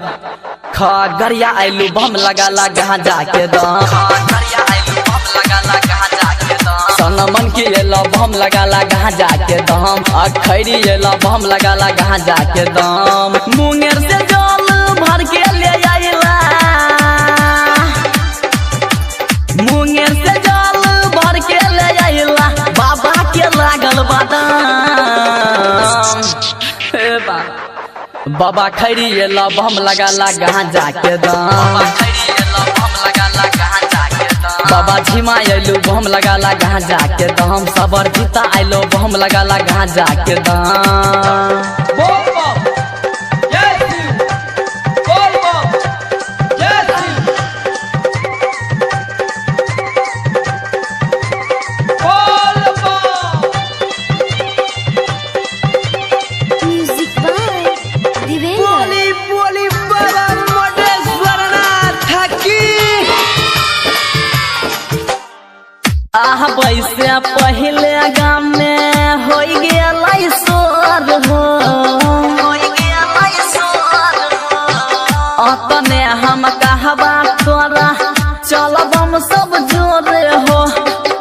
बाबा खगड़िया आइलू बम लगा लगा जाके दम सनमन की एला बम लगा लगा जाके दम अखैरी एला बम लगा लगा जाके दम मुंगेर से जल भर के ले आइला मुंगेर से जल भर के ले आइला बाबा के लागल बादाम बाबा खैरी एला बम लगा लगा जाके दम बाबा झिमा आइलू बम लगा लगा जाके दम सबर जीता आइलो बम लगा लगा जाके दम वैसे पहले गाँव में हो गया सोर हो अपने हम कहबा तोरा चलब हम सब जोरे हो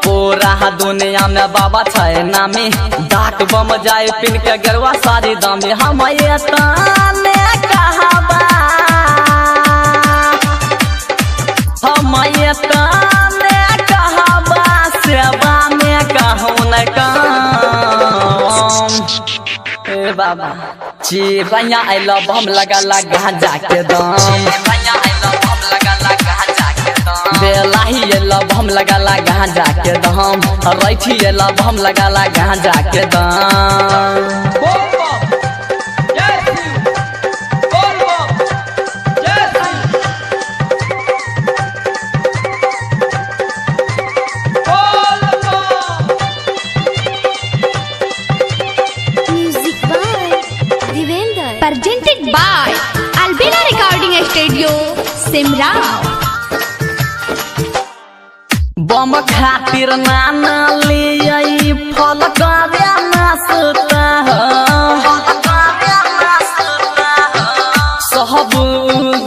पूरा दुनिया में बाबा छै नामी डाक बम जाए पिन के गरवा सारी दामी हम ये ताने कहबा हम ये ताने सेवा में कहूँ न काम बाबा चिपैया आइलो बम लगा लगा जाके दम बेलाही एलो बम लगा लगा जाके दम रैठी एलो बम लगा लगा जाके दम presented by Albina Recording Studio, Simra. बम खातिर नाना ले फल करे नाचता सब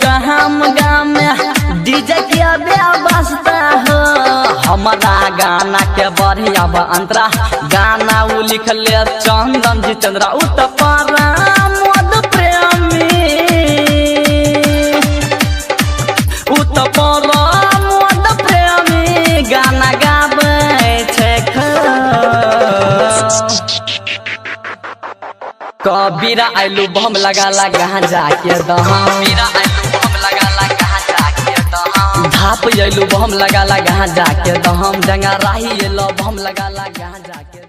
गाम गाम में डीजे के व्यवस्था हो हमारा गाना के बढ़िया अंतरा गाना उ लिख ले चंदन जितेंद्र उत्तपरा गाना गाबै छै कबीरा आइलू बम लगा लगा जाके दम धाप आइलू बम लगा लगा जाके दम जंगा राही एलो बम लगा लगा जाके